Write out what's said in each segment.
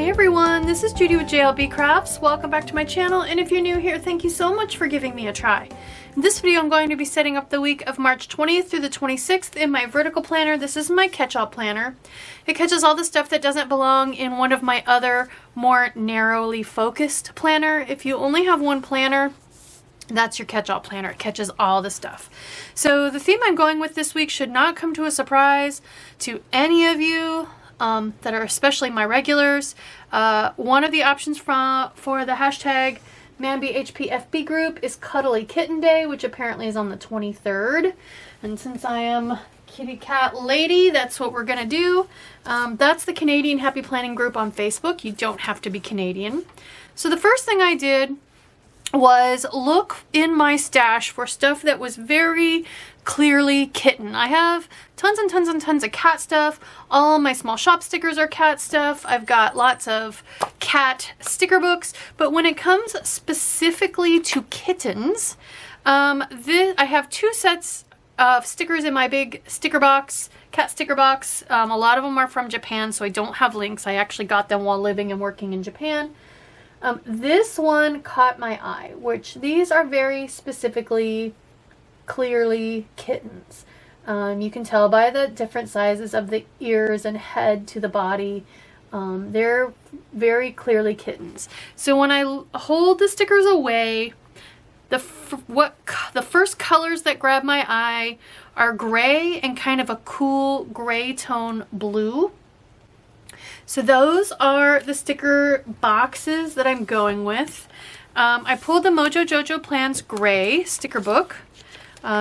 Hey everyone, this is Judi with JLBCrafts. Welcome back to my channel, and if you're new here, thank you so much for giving me a try. In this video, I'm going to be setting up the week of March 20th through the 26th in my vertical planner. This is my catch-all planner. It catches all the stuff that doesn't belong in one of my other more narrowly focused planner. If you only have one planner, that's your catch-all planner. It catches all the stuff. So the theme I'm going with this week should not come to a surprise to any of you that are especially my regulars. One of the options for the hashtag ManbyHPFB group is Cuddle Kitten Day, which apparently is on the 23rd. And since I am kitty cat lady, that's what we're gonna do. That's the Canadian Happy Planning group on Facebook. You don't have to be Canadian. So the first thing I did was look in my stash for stuff that was very clearly kitten. I have tons and tons and tons of cat stuff. All my small shop stickers are cat stuff. I've got lots of cat sticker books, but when it comes specifically to kittens, I have two sets of stickers in my big sticker box, cat sticker box. A lot of them are from Japan, so I don't have links. I actually got them while living and working in Japan. This one caught my eye, which these are very specifically, clearly kittens. You can tell by the different sizes of the ears and head to the body. They're very clearly kittens. So when I hold the stickers away, the first colors that grab my eye are gray and kind of a cool gray tone blue. So those are the sticker boxes that I'm going with. I pulled the Mojo Jojo Plans Gray sticker book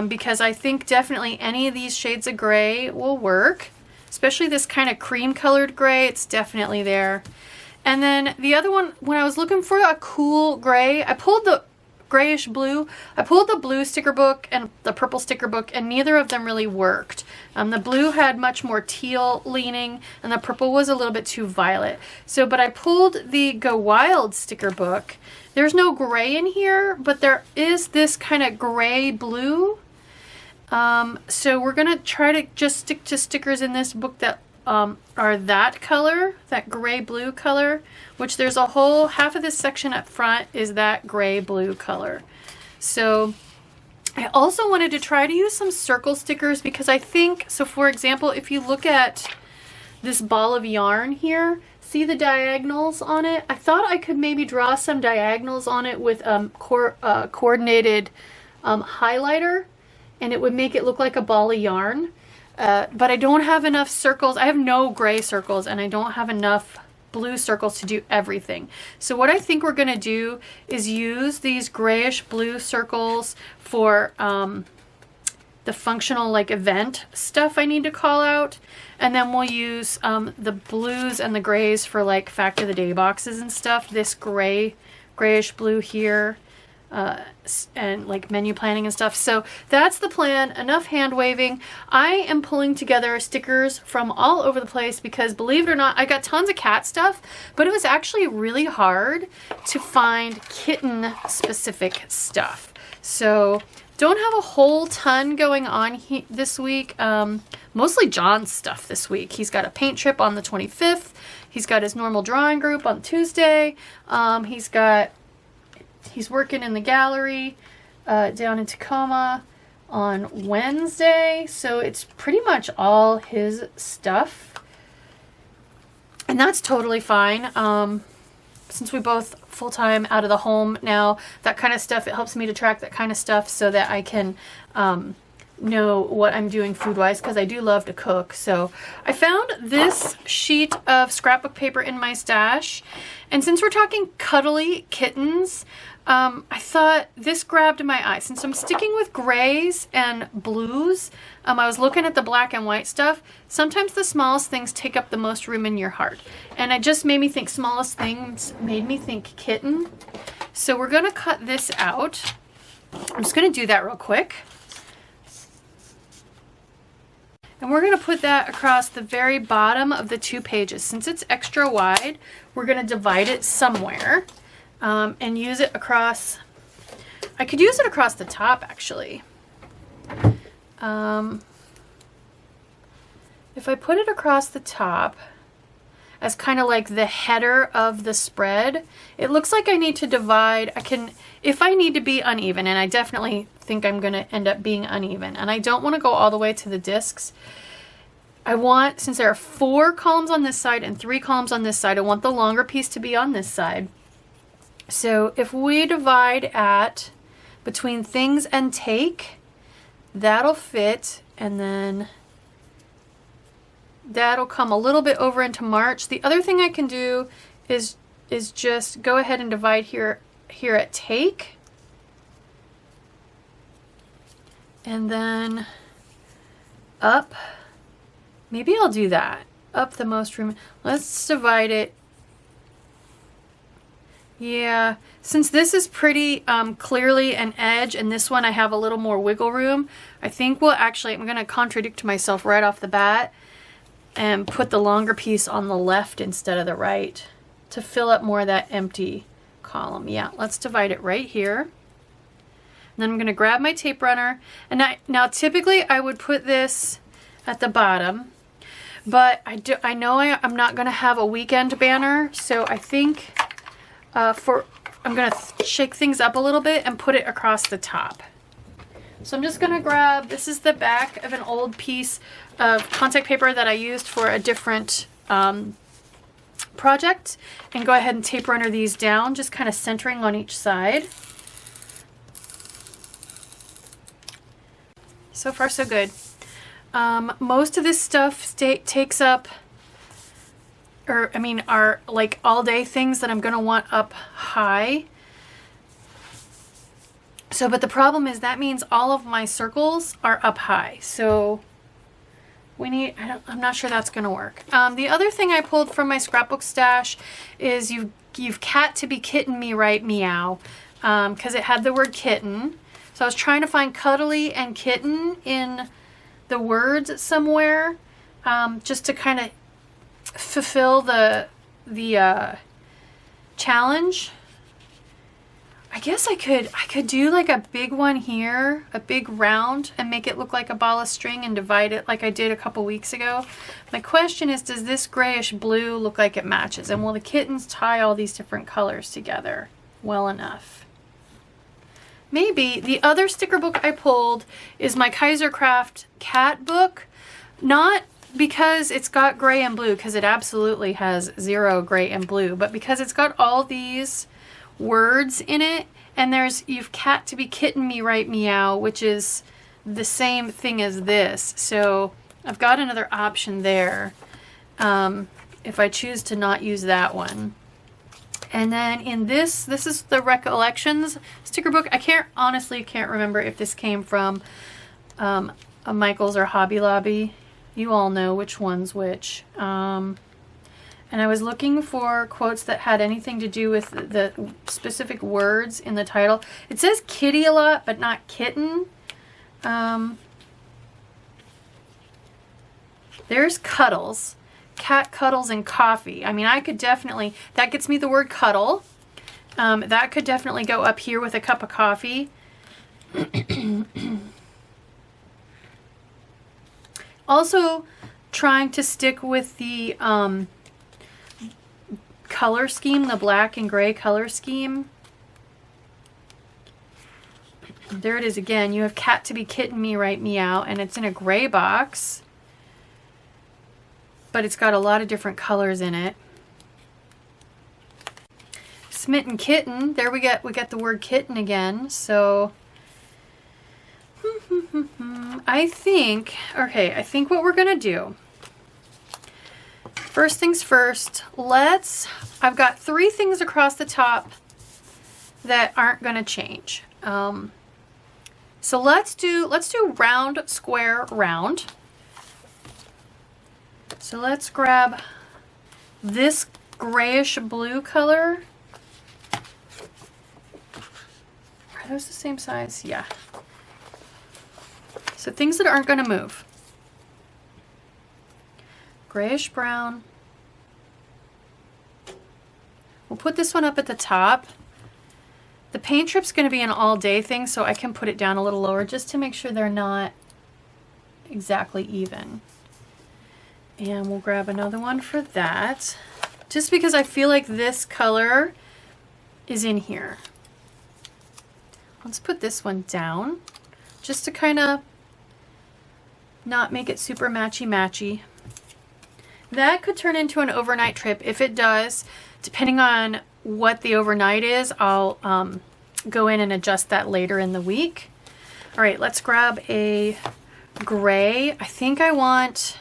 because I think definitely any of these shades of gray will work. Especially this kind of cream colored gray, it's definitely there. And then the other one, when I was looking for a cool gray, I pulled the grayish blue. I pulled the blue sticker book and the purple sticker book, and neither of them really worked. The blue had much more teal leaning, and the purple was a little bit too violet. So, but I pulled the Go Wild sticker book. There's no gray in here, but there is this kind of gray blue. So we're gonna try to just stick to stickers in this book that are that color, that gray blue color, which there's a whole half of this section up front is that gray blue color. So I also wanted to try to use some circle stickers because I think, so for example, if you look at this ball of yarn here, see the diagonals on it? I thought I could maybe draw some diagonals on it with coordinated highlighter, and it would make it look like a ball of yarn. But I don't have enough circles. I have no gray circles, and I don't have enough blue circles to do everything. So what I think we're gonna do is use these grayish blue circles for the functional like event stuff I need to call out. And then we'll use the blues and the grays for like fact of the day boxes and stuff. This grayish blue here. And like menu planning and stuff. So that's the plan. Enough hand waving. I am pulling together stickers from all over the place because, believe it or not, I got tons of cat stuff, but it was actually really hard to find kitten specific stuff. So don't have a whole ton going on this week. Mostly John's stuff this week. He's got a paint trip on the 25th. He's got his normal drawing group on Tuesday. He's working in the gallery down in Tacoma on Wednesday, so it's pretty much all his stuff. And that's totally fine. Since we both full-time out of the home now, that kind of stuff, it helps me to track that kind of stuff so that I can know what I'm doing food-wise, because I do love to cook. So I found this sheet of scrapbook paper in my stash, and since we're talking cuddly kittens, I thought this grabbed my eye. Since I'm sticking with grays and blues, I was looking at the black and white stuff. Sometimes the smallest things take up the most room in your heart. And it just made me think smallest things made me think kitten. So we're going to cut this out. I'm just going to do that real quick. And we're going to put that across the very bottom of the 2 pages. Since it's extra wide, we're going to divide it somewhere. And use it across, I could use it across the top actually. If I put it across the top, as kind of like the header of the spread. It looks like I need to divide. I can, if I need to be uneven, and I definitely think I'm going to end up being uneven, and I don't want to go all the way to the discs. I want, since there are 4 columns on this side and 3 columns on this side, I want the longer piece to be on this side. So if we divide at between things and take, that'll fit, and then that'll come a little bit over into March. The other thing I can do is just go ahead and divide here at take, and then up. Maybe I'll do that. Up the most room. Let's divide it. Yeah, since this is pretty clearly an edge, and this one I have a little more wiggle room, I think we'll actually, I'm going to contradict myself right off the bat and put the longer piece on the left instead of the right to fill up more of that empty column. Yeah, let's divide it right here. And then I'm going to grab my tape runner. And now typically I would put this at the bottom, but I know I'm not going to have a weekend banner, so I think I'm going to shake things up a little bit and put it across the top. So I'm just going to grab, this is the back of an old piece of contact paper that I used for a different project, and go ahead and tape runner these down, just kind of centering on each side. So far so good. Most of this stuff takes up, or I mean are like all day things that I'm going to want up high. So, but the problem is that means all of my circles are up high. So we need, I'm not sure that's going to work. The other thing I pulled from my scrapbook stash is you've cat to be kitten me right meow, because it had the word kitten. So I was trying to find cuddly and kitten in the words somewhere, just to kind of fulfill the challenge. I guess I could do like a big one here, a big round, and make it look like a ball of string and divide it like I did a couple weeks ago. My question is, does this grayish blue look like it matches? And will the kittens tie all these different colors together well enough? Maybe. The other sticker book I pulled is my Kaisercraft cat book. Not because it's got gray and blue, because it absolutely has 0 gray and blue, but because it's got all these words in it, and there's you've cat to be kitten me right meow, which is the same thing as this. So I've got another option there if I choose to not use that one. And then in this is the Recollections sticker book. I honestly can't remember if this came from a Michaels or Hobby Lobby. You all know which one's which. And I was looking for quotes that had anything to do with the specific words in the title. It says kitty a lot, but not kitten. There's cuddles. Cat cuddles and coffee. I mean, I could definitely, that gets me the word cuddle. That could definitely go up here with a cup of coffee. Also, trying to stick with the color scheme, the black and gray color scheme. There it is again. You have cat to be kitten me right meow, and it's in a gray box, but it's got a lot of different colors in it. Smitten kitten. There we get the word kitten again. So I think what we're gonna do, first things first, I've got 3 things across the top that aren't going to change. So let's do round, square, round. So let's grab this grayish blue color. Are those the same size? Yeah. So things that aren't going to move. Grayish brown. We'll put this one up at the top. The paint trip's going to be an all day thing, so I can put it down a little lower just to make sure they're not exactly even. And we'll grab another one for that. just because I feel like this color is in here. Let's put this one down just to kind of not make it super matchy-matchy. That could turn into an overnight trip. If it does, depending on what the overnight is, I'll go in and adjust that later in the week. All right, let's grab a gray. I think I want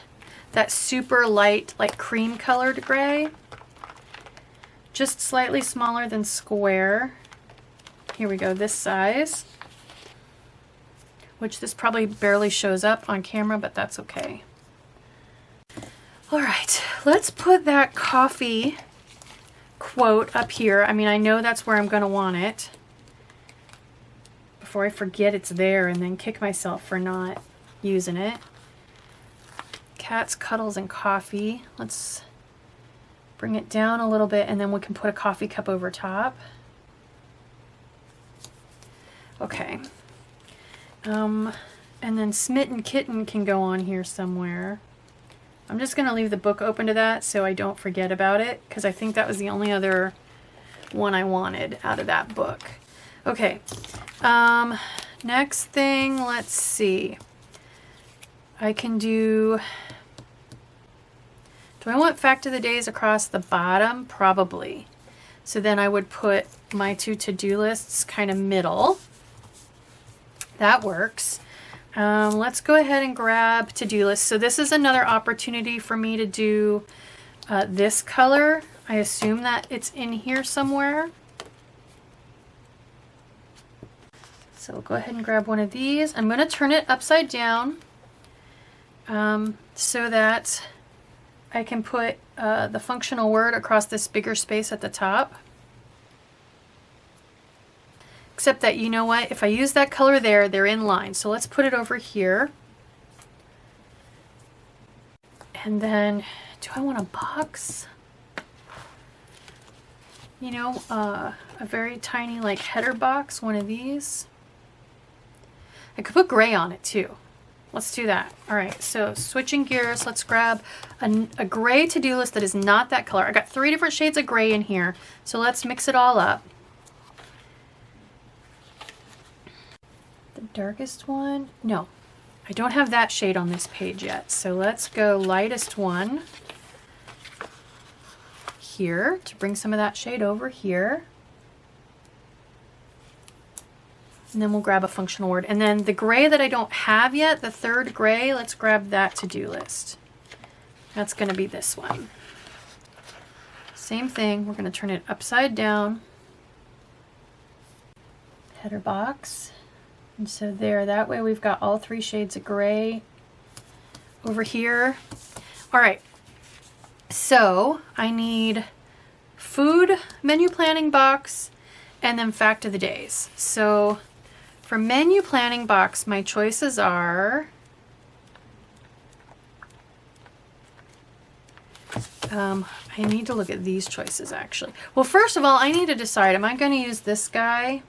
that super light, like cream colored gray. Just slightly smaller than square. Here we go, this size. Which this probably barely shows up on camera, but that's okay. All right, let's put that coffee quote up here. I mean, I know that's where I'm gonna want it. Before I forget it's there and then kick myself for not using it. Cats, cuddles, and coffee. Let's bring it down a little bit and then we can put a coffee cup over top. Okay. And then Smitten Kitten can go on here somewhere. I'm just going to leave the book open to that so I don't forget about it, because I think that was the only other one I wanted out of that book. Okay. Next thing, let's see. I can do I want fact of the days across the bottom? Probably. So then I would put my two to-do lists kind of middle. That works. Let's go ahead and grab to-do list. So this is another opportunity for me to do this color. I assume that it's in here somewhere. So we'll go ahead and grab one of these. I'm going to turn it upside down so that I can put the functional word across this bigger space at the top. Except that, you know what, if I use that color there, they're in line. So let's put it over here. And then, do I want a box? You know, a very tiny like header box, one of these. I could put gray on it too. Let's do that. All right, so switching gears, let's grab a gray to-do list that is not that color. I got 3 different shades of gray in here, so let's mix it all up. The darkest one? No, I don't have that shade on this page yet. So let's go lightest one here to bring some of that shade over here. And then we'll grab a functional word. And then the gray that I don't have yet, the third gray, let's grab that to-do list. That's going to be this one. Same thing, we're going to turn it upside down. Header box. And so there, that way we've got all 3 shades of gray over here. All right, so I need food, menu planning box, and then fact of the days. So for menu planning box, my choices are I need to look at these choices actually. Well, first of all, I need to decide, am I going to use this guy?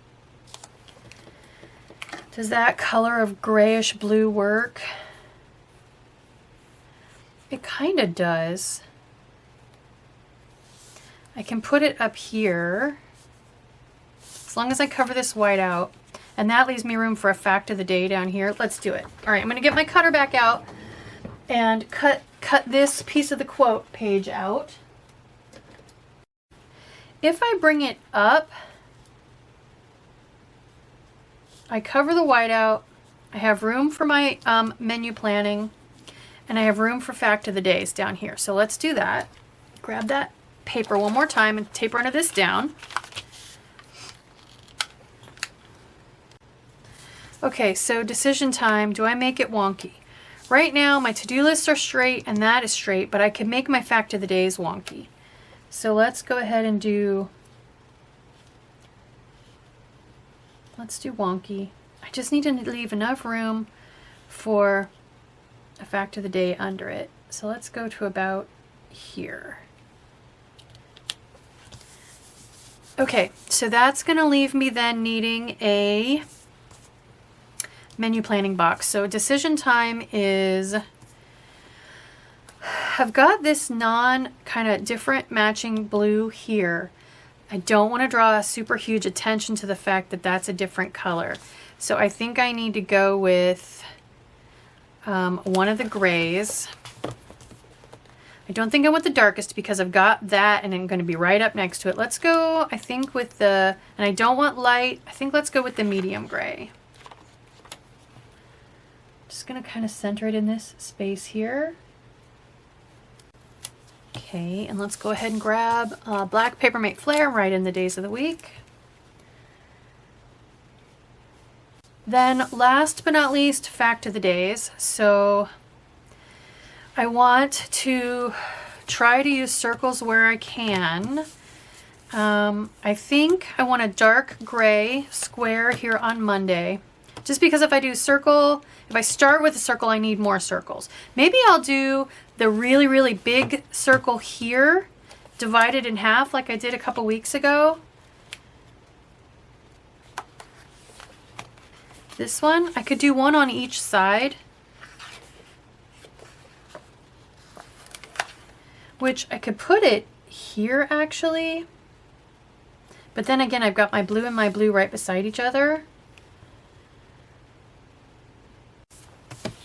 Does that color of grayish blue work? It kind of does. I can put it up here as long as I cover this white out, and that leaves me room for a fact of the day down here. Let's do it. All right, I'm going to get my cutter back out and cut this piece of the quote page out. If I bring it up, I cover the white out, I have room for my menu planning, and I have room for fact of the days down here. So let's do that. Grab that paper one more time and taper under this down. Okay, so decision time. Do I make it wonky? Right now my to-do lists are straight and that is straight, but I can make my fact of the days wonky. So let's go ahead and do, let's do wonky. I just need to leave enough room for a fact of the day under it. So let's go to about here. Okay, so that's going to leave me then needing a menu planning box. So decision time is I've got this kind of different matching blue here. I don't want to draw super huge attention to the fact that that's a different color. So I think I need to go with one of the grays. I don't think I want the darkest because I've got that and I'm going to be right up next to it. Let's go, I think, with the, and I don't want light, I think let's go with the medium gray. Just going to kind of center it in this space here. Okay, and let's go ahead and grab black Papermate Flare right in the days of the week. Then last but not least, fact of the days. So I want to try to use circles where I can. I think I want a dark gray square here on Monday. Just because if I do circle, if I start with a circle, I need more circles. Maybe I'll do the really, really big circle here, divided in half like I did a couple weeks ago. This one, I could do one on each side. Which I could put it here actually. But then again, I've got my blue and my blue right beside each other.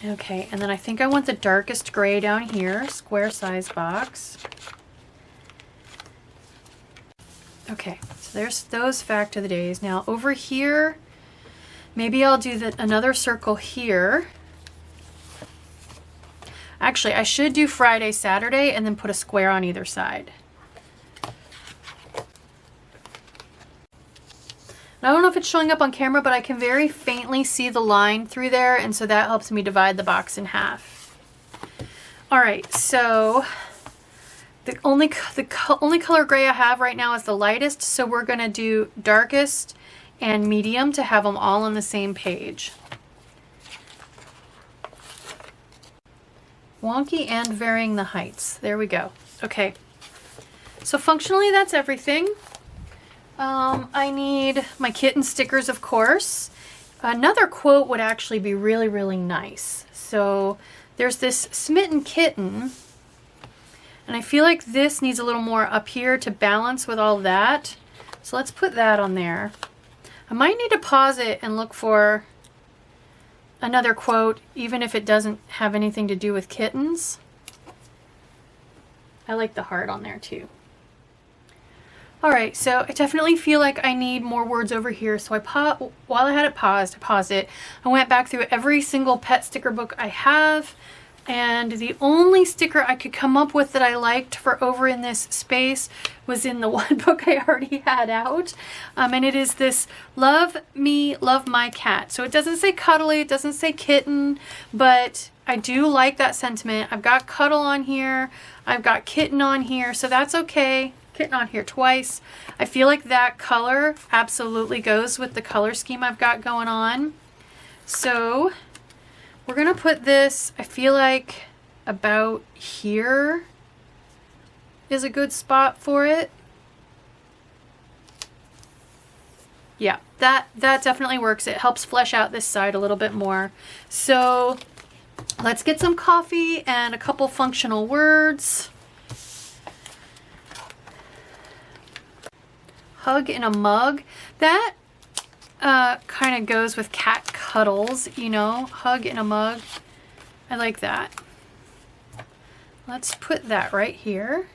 Okay, and then I think I want the darkest gray down here, square size box. Okay, so there's those fact of the days. Now over here, maybe I'll do another circle here. Actually, I should do Friday, Saturday, and then put a square on either side. I don't know if it's showing up on camera, but I can very faintly see the line through there, and so that helps me divide the box in half. All right, so the only color gray I have right now is the lightest, so we're gonna do darkest and medium to have them all on the same page. Wonky and varying the heights. There we go. Okay, so functionally that's everything. I need my kitten stickers, of course. Another quote would actually be really, really nice. So there's this Smitten Kitten, and I feel like this needs a little more up here to balance with all that. So let's put that on there. I might need to pause it and look for another quote, even if it doesn't have anything to do with kittens. I like the heart on there too. All right, so I definitely feel like I need more words over here. So while I had it paused, I paused it. I went back through every single pet sticker book I have, and the only sticker I could come up with that I liked for over in this space was in the one book I already had out. And it is this Love Me, Love My Cat. So it doesn't say cuddly, it doesn't say kitten, but I do like that sentiment. I've got cuddle on here, I've got kitten on here, so that's okay. Kitten on here twice. I feel like that color absolutely goes with the color scheme I've got going on. So we're gonna put this, I feel like about here is a good spot for it. Yeah, that definitely works. It helps flesh out this side a little bit more. So let's get some coffee and a couple functional words. Hug in a mug. That kind of goes with cat cuddles, you know, hug in a mug. I like that. Let's put that right here.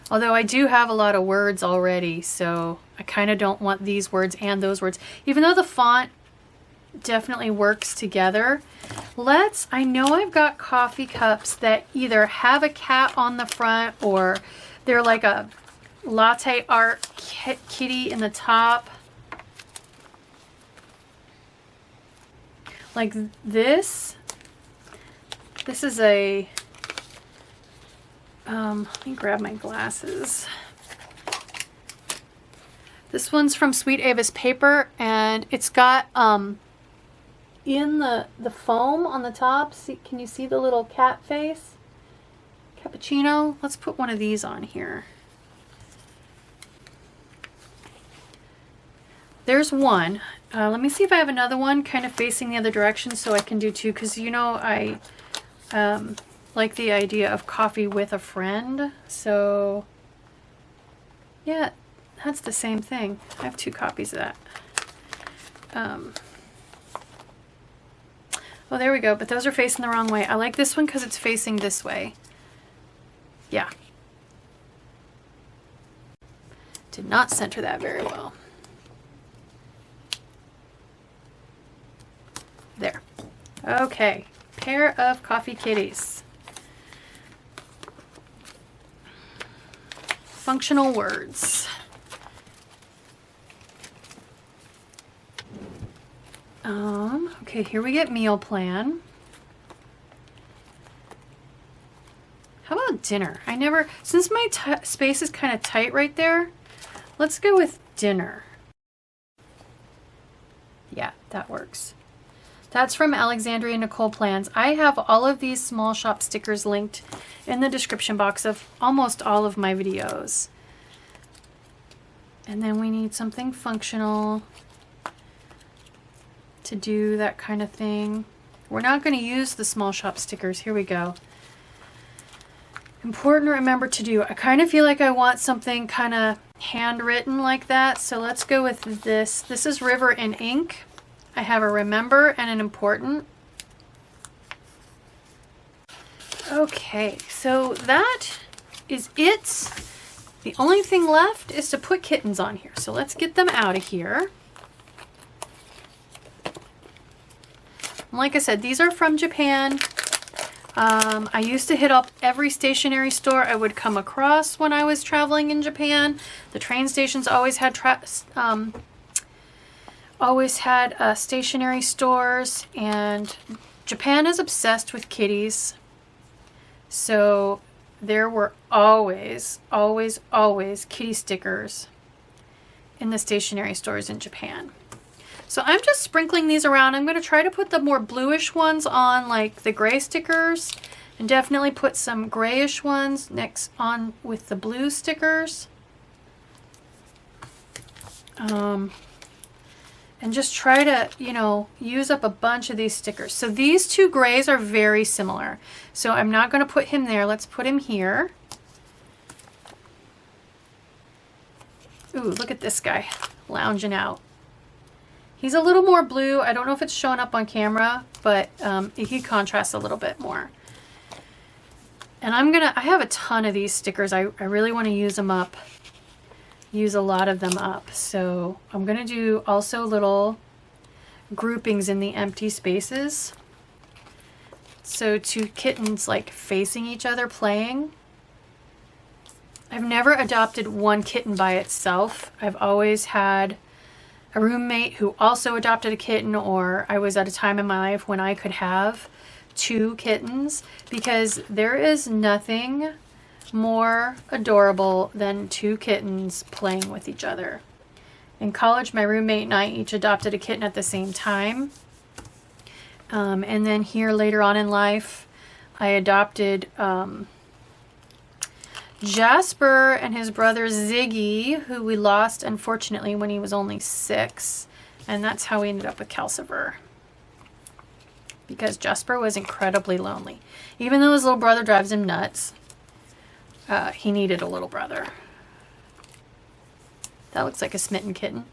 Although I do have a lot of words already, so I kind of don't want these words and those words. Even though the font definitely works together. I know I've got coffee cups that either have a cat on the front or they're like a latte art kitty in the top. Like this. This is a, let me grab my glasses. This one's from Sweet Avas paper, and it's got in the foam on the top, can you see the little cat face? Cappuccino. Let's put one of these on here. There's one. Let me see if I have another one kind of facing the other direction so I can do two, because you know like the idea of coffee with a friend. So yeah, that's the same thing. I have 2 copies of that. Oh, there we go. But those are facing the wrong way. I like this one because it's facing this way. Yeah. Did not center that very well. There. Okay. Pair of coffee kitties. Functional words. Okay, here we get meal plan. How about dinner? I never, since my space is kind of tight right there, let's go with dinner. Yeah, that works. That's from AlexandraNicolePlans. I have all of these small shop stickers linked in the description box of almost all of my videos. And then we need something functional to do that kind of thing. We're not going to use the small shop stickers. Here we go. Important to remember to do. I kind of feel like I want something kind of handwritten like that. So let's go with this. This is River in ink. I have a remember and an important. Okay, so that is it. The only thing left is to put kittens on here. So let's get them out of here. Like I said, these are from Japan. I used to hit up every stationery store I would come across when I was traveling in Japan. The train stations always had stationery stores, and Japan is obsessed with kitties. So there were always kitty stickers in the stationery stores in Japan. So I'm just sprinkling these around. I'm going to try to put the more bluish ones on like the gray stickers, and definitely put some grayish ones next on with the blue stickers. And just try to, you know, use up a bunch of these stickers. So these 2 grays are very similar. So I'm not going to put him there. Let's put him here. Ooh, look at this guy lounging out. He's a little more blue. I don't know if it's showing up on camera, but he contrasts a little bit more. And I have a ton of these stickers. I really want to use them up. Use a lot of them up. So I'm going to do also little groupings in the empty spaces. So 2 kittens like facing each other playing. I've never adopted one kitten by itself. I've always had a roommate who also adopted a kitten, or I was at a time in my life when I could have 2 kittens, because there is nothing more adorable than 2 kittens playing with each other. In college, my roommate and I each adopted a kitten at the same time. And then here later on in life, I adopted Jasper and his brother Ziggy, who we lost unfortunately when he was only 6. And that's how we ended up with Calcifer. Because Jasper was incredibly lonely. Even though his little brother drives him nuts, he needed a little brother. That looks like a smitten kitten.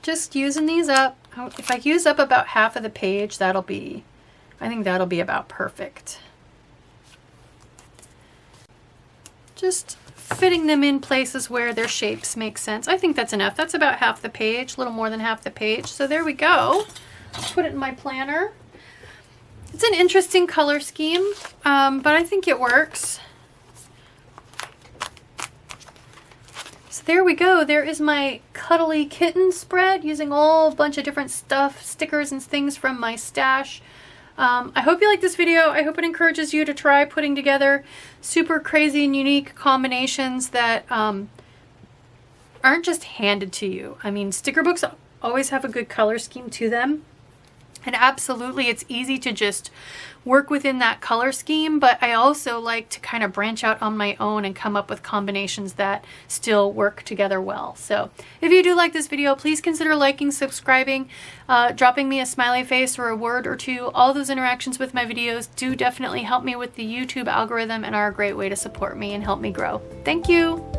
Just using these up. If I use up about half of the page, I think that'll be about perfect. Just fitting them in places where their shapes make sense. I think that's enough. That's about half the page, a little more than half the page. So there we go. Put it in my planner. It's an interesting color scheme, but I think it works. So there we go. There is my Cuddly Kitten spread using a whole bunch of different stuff, stickers and things from my stash. I hope you like this video. I hope it encourages you to try putting together super crazy and unique combinations that aren't just handed to you. I mean, sticker books always have a good color scheme to them. And absolutely, it's easy to just work within that color scheme, but I also like to kind of branch out on my own and come up with combinations that still work together well. So if you do like this video, please consider liking, subscribing, dropping me a smiley face or a word or two. All those interactions with my videos do definitely help me with the YouTube algorithm and are a great way to support me and help me grow. Thank you!